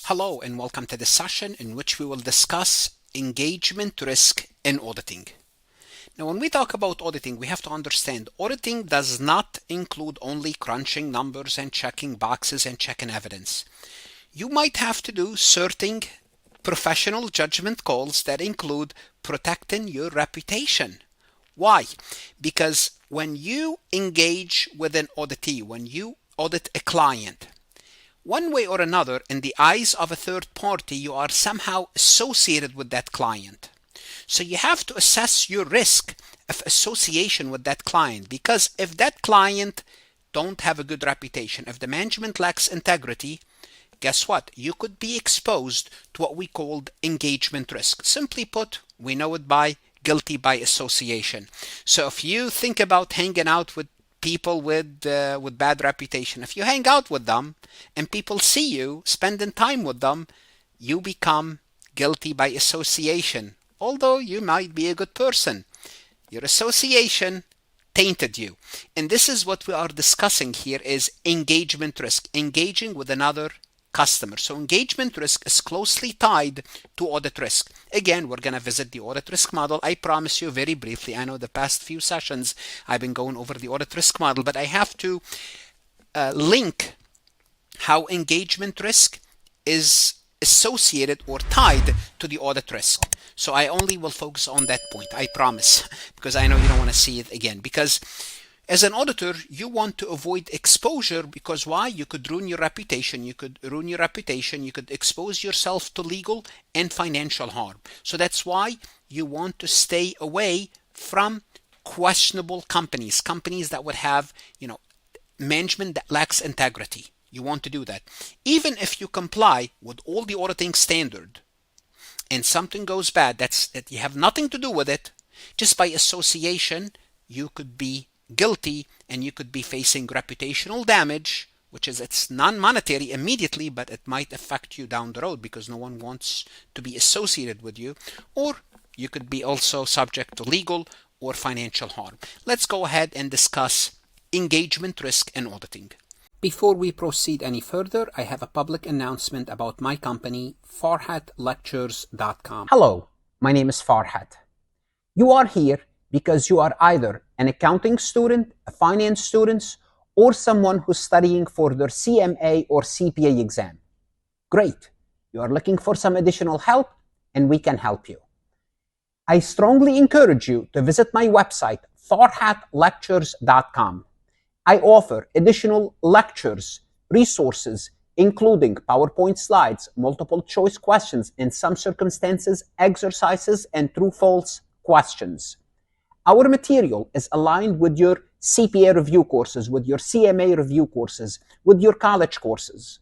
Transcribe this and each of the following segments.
Hello and welcome to this session in which we will discuss engagement risk in auditing. Now, when we talk about auditing, we have to understand auditing does not include only crunching numbers and checking boxes and checking evidence. You might have to do certain professional judgment calls that include protecting your reputation. Why? Because when you engage with an auditee, when you audit a client, one way or another, in the eyes of a third party, you are somehow associated with that client. So you have to assess your risk of association with that client, because if that client don't have a good reputation, if the management lacks integrity, guess what? You could be exposed to what we called engagement risk. Simply put, we know it by guilty by association. So if you think about hanging out with people with bad reputation, if you hang out with them and people see you spending time with them, you become guilty by association. Although you might be a good person, your association tainted you. And this is what we are discussing here, is engagement risk, engaging with another customer. So engagement risk is closely tied to audit risk. Again, we're going to visit the audit risk model. I promise you very briefly. I know the past few sessions I've been going over the audit risk model, but I have to link how engagement risk is associated or tied to the audit risk. So I only will focus on that point, I promise, because I know you don't want to see it again. Because as an auditor, you want to avoid exposure, because why? You could ruin your reputation. You could expose yourself to legal and financial harm. So that's why you want to stay away from questionable companies that would have, management that lacks integrity. You want to do that. Even if you comply with all the auditing standard and something goes bad, that you have nothing to do with it, just by association, you could be guilty and you could be facing reputational damage, which is, it's non-monetary immediately, but it might affect you down the road because no one wants to be associated with you. Or you could be also subject to legal or financial harm. Let's go ahead and discuss engagement risk in auditing. Before we proceed any further, I have a public announcement about my company, farhatlectures.com. Hello, my name is Farhat. You are here because you are either an accounting student, a finance student, or someone who's studying for their CMA or CPA exam. Great. You are looking for some additional help, and we can help you. I strongly encourage you to visit my website, farhatlectures.com. I offer additional lectures, resources, including PowerPoint slides, multiple choice questions, in some circumstances, exercises, and true-false questions. Our material is aligned with your CPA review courses, with your CMA review courses, with your college courses.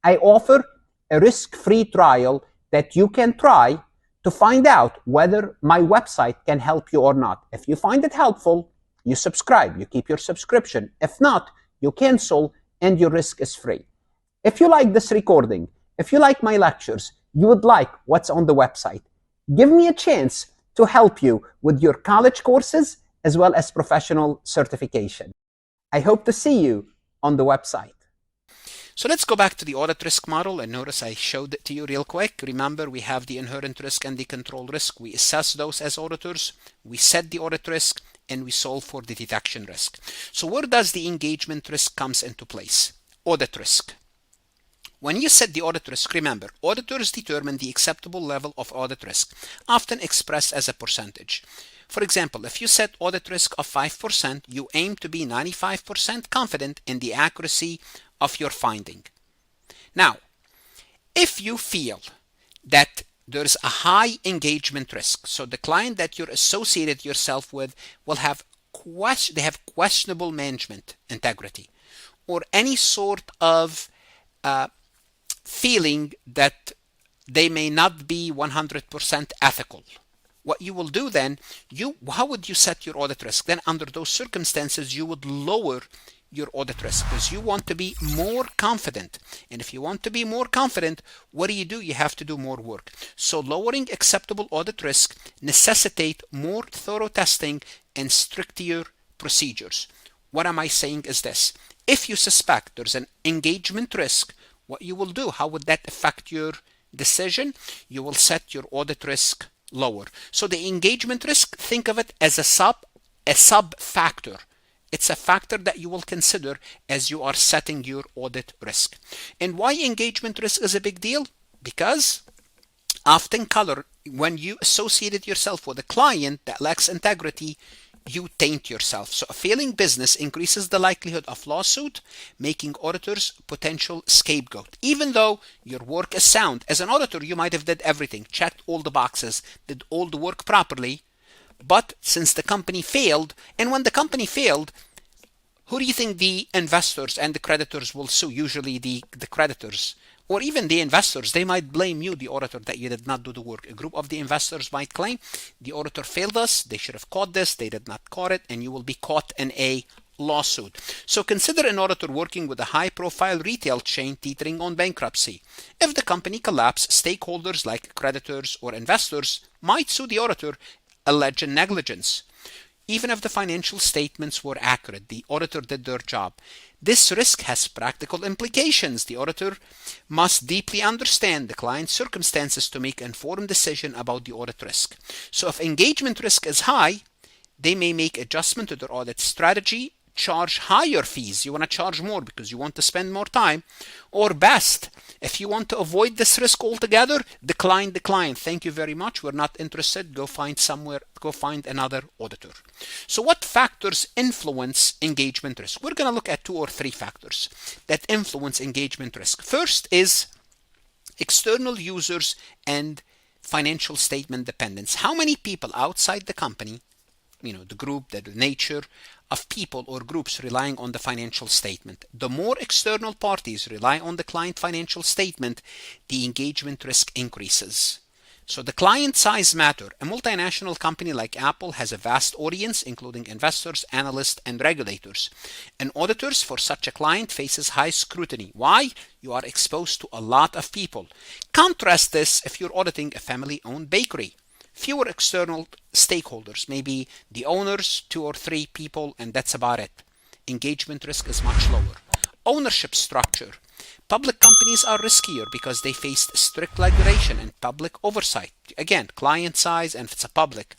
I offer a risk-free trial that you can try to find out whether my website can help you or not. If you find it helpful, you subscribe, you keep your subscription. If not, you cancel and your risk is free. If you like this recording, if you like my lectures, you would like what's on the website, give me a chance to help you with your college courses as well as professional certification. I hope to see you on the website. So let's go back to the audit risk model, and notice I showed it to you real quick. Remember, we have the inherent risk and the control risk. We assess those as auditors, we set the audit risk, and we solve for the detection risk. So where does the engagement risk comes into place? Audit risk. When you set the audit risk, remember, auditors determine the acceptable level of audit risk, often expressed as a percentage. For example, if you set audit risk of 5%, you aim to be 95% confident in the accuracy of your finding. Now, if you feel that there's a high engagement risk, so the client that you're associated yourself with will have questionable management integrity, or any sort of feeling that they may not be 100% ethical. What you will do then, how would you set your audit risk? Then under those circumstances, you would lower your audit risk because you want to be more confident. And if you want to be more confident, what do? You have to do more work. So lowering acceptable audit risk necessitate more thorough testing and stricter procedures. What am I saying is this: if you suspect there's an engagement risk what you will do, how would that affect your decision? You will set your audit risk lower. So the engagement risk, think of it as a sub factor. It's a factor that you will consider as you are setting your audit risk. And why engagement risk is a big deal? Because often when you associated yourself with a client that lacks integrity, you taint yourself. So a failing business increases the likelihood of lawsuit, making auditors potential scapegoat. Even though your work is sound, as an auditor, you might have did everything, checked all the boxes, did all the work properly, but since the company failed, and when the company failed, who do you think the investors and the creditors will sue? Usually the creditors, or even the investors. They might blame you, the auditor, that you did not do the work. A group of the investors might claim the auditor failed us, they should have caught this, they did not caught it, and you will be caught in a lawsuit. So consider an auditor working with a high-profile retail chain teetering on bankruptcy. If the company collapses, stakeholders like creditors or investors might sue the auditor, alleging negligence. Even if the financial statements were accurate, the auditor did their job. This risk has practical implications. The auditor must deeply understand the client's circumstances to make an informed decision about the audit risk. So if engagement risk is high, they may make adjustment to their audit strategy, charge higher fees. You want to charge more because you want to spend more time. Or best, if you want to avoid this risk altogether, decline. Thank you very much. We're not interested. Go find another auditor. So what factors influence engagement risk? We're going to look at 2 or 3 factors that influence engagement risk. First is external users and financial statement dependence. How many people outside the company, the group, the nature of people or groups relying on the financial statement. The more external parties rely on the client financial statement, the engagement risk increases. So the client size matter. A multinational company like Apple has a vast audience, including investors, analysts, and regulators. And auditors for such a client faces high scrutiny. Why? You are exposed to a lot of people. Contrast this if you're auditing a family-owned bakery. Fewer external stakeholders, maybe the owners, 2 or 3 people, and that's about it. Engagement risk is much lower. Ownership structure. Public companies are riskier because they face strict regulation and public oversight. Again, client size, and if it's a public.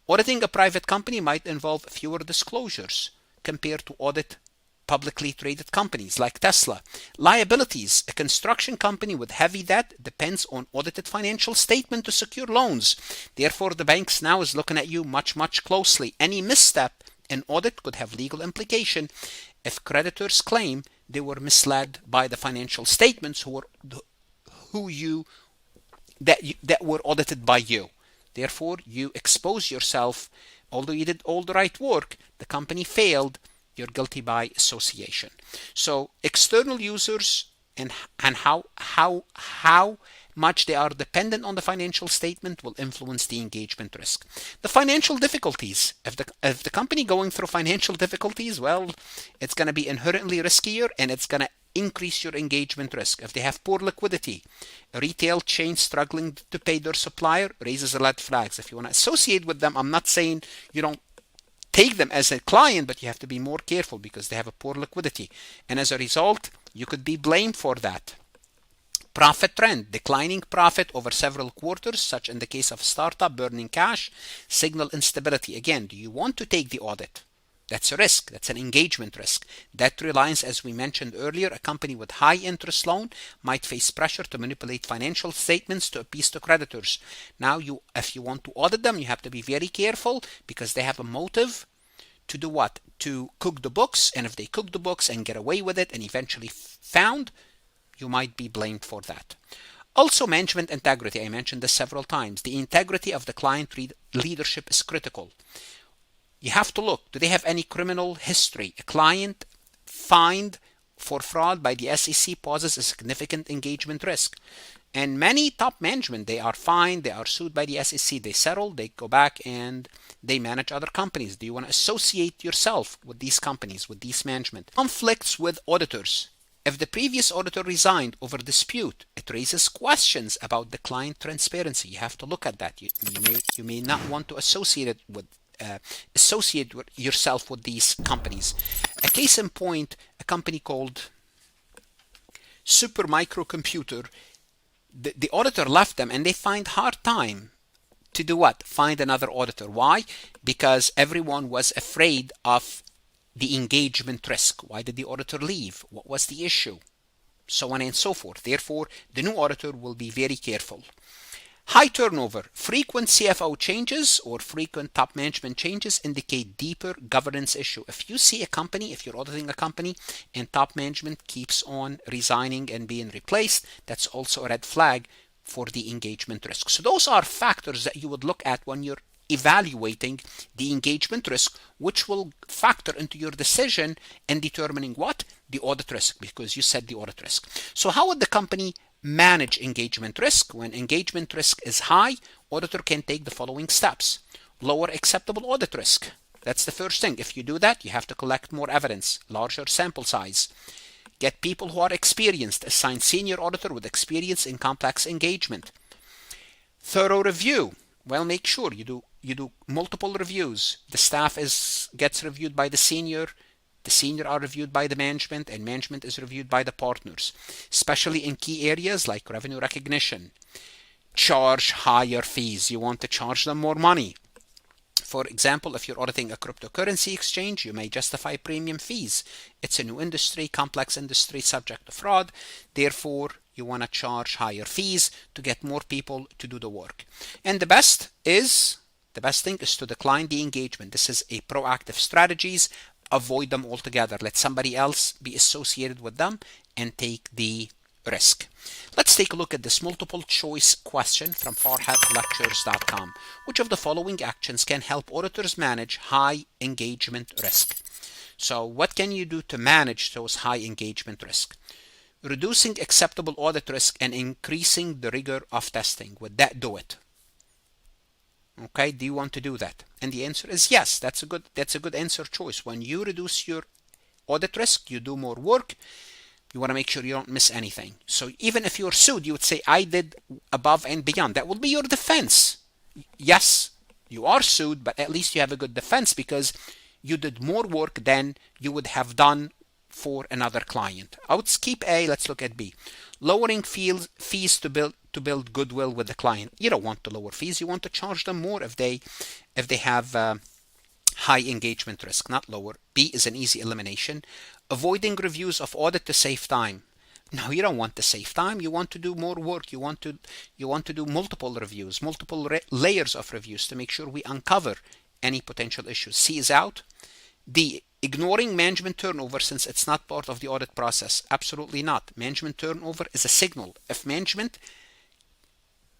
Auditing a private company might involve fewer disclosures compared to audit publicly traded companies like Tesla. Liabilities. A construction company with heavy debt depends on audited financial statement to secure loans. Therefore, the banks now is looking at you much closely. Any misstep in audit could have legal implication if creditors claim they were misled by the financial statements that were audited by you. Therefore, you expose yourself. Although you did all the right work, the company failed, you're guilty by association. So external users and how much they are dependent on the financial statement will influence the engagement risk. The financial difficulties. If the company going through financial difficulties, well, it's going to be inherently riskier and it's going to increase your engagement risk. If they have poor liquidity, a retail chain struggling to pay their supplier raises red flags. If you want to associate with them, I'm not saying you don't take them as a client, but you have to be more careful because they have a poor liquidity. And as a result, you could be blamed for that. Profit trend. Declining profit over several quarters, such in the case of startup burning cash, signal instability. Again, do you want to take the audit? That's a risk. That's an engagement risk. Debt reliance, as we mentioned earlier, a company with high interest loan might face pressure to manipulate financial statements to appease to creditors. Now, if you want to audit them, you have to be very careful because they have a motive to do what? To cook the books. And if they cook the books and get away with it and eventually found, you might be blamed for that. Also, management integrity. I mentioned this several times. The integrity of the client leadership is critical. You have to look, do they have any criminal history? A client fined for fraud by the SEC poses a significant engagement risk. And many top management, they are fined, they are sued by the SEC, they settle, they go back and they manage other companies. Do you want to associate yourself with these companies, with these management? Conflicts with auditors. If the previous auditor resigned over dispute, it raises questions about the client transparency. You have to look at that. You may not want to associate yourself with these companies. A case in point, a company called super microcomputer, the auditor left them and they find hard time to do what? Find another auditor. Why? Because everyone was afraid of the engagement risk. Why did the auditor leave? What was the issue? So on and so forth. Therefore, the new auditor will be very careful. High turnover. Frequent CFO changes or frequent top management changes indicate deeper governance issue. If you see a company, if you're auditing a company and top management keeps on resigning and being replaced, that's also a red flag for the engagement risk. So those are factors that you would look at when you're evaluating the engagement risk, which will factor into your decision in determining what? The audit risk, because you set the audit risk. So how would the company manage engagement risk? When engagement risk is high, auditor can take the following steps. Lower acceptable audit risk. That's the first thing. If you do that, you have to collect more evidence, larger sample size. Get people who are experienced. Assign senior auditor with experience in complex engagement. Thorough review. Well, make sure you do multiple reviews. The staff gets reviewed by the senior are reviewed by the management, and management is reviewed by the partners, especially in key areas like revenue recognition. Charge higher fees. You want to charge them more money. For example, if you're auditing a cryptocurrency exchange, you may justify premium fees. It's a new industry, complex industry, subject to fraud. Therefore, you want to charge higher fees to get more people to do the work. And the best thing is to decline the engagement. This is a proactive strategies. Avoid them altogether. Let somebody else be associated with them and take the risk. Let's take a look at this multiple choice question from farhatlectures.com. Which of the following actions can help auditors manage high engagement risk? So what can you do to manage those high engagement risk? Reducing acceptable audit risk and increasing the rigor of testing. Would that do it? Okay, do you want to do that? And the answer is yes. That's a good answer choice. When you reduce your audit risk, you do more work. You want to make sure you don't miss anything. So even if you're sued, you would say, I did above and beyond. That will be your defense. Yes, you are sued, but at least you have a good defense because you did more work than you would have done for another client. I would skip A. Let's look at B. Lowering fees to build goodwill with the client. You don't want to lower fees. You want to charge them more if they have high engagement risk, not lower. B is an easy elimination. Avoiding reviews of audit to save time. No, you don't want to save time. You want to do more work. You want to do multiple reviews, multiple layers of reviews to make sure we uncover any potential issues. C is out. D, ignoring management turnover since it's not part of the audit process. Absolutely not. Management turnover is a signal. If management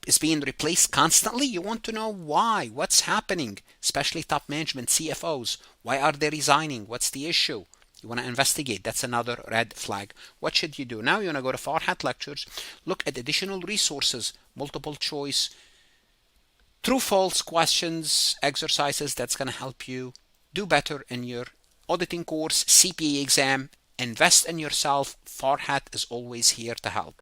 is being replaced constantly, you want to know why, what's happening, especially top management, CFOs. Why are they resigning? What's the issue? You want to investigate. That's another red flag. What should you do? Now you want to go to Farhat Lectures, look at additional resources, multiple choice, true false questions, exercises that's going to help you do better in your auditing course, CPA exam. Invest in yourself. Farhat is always here to help.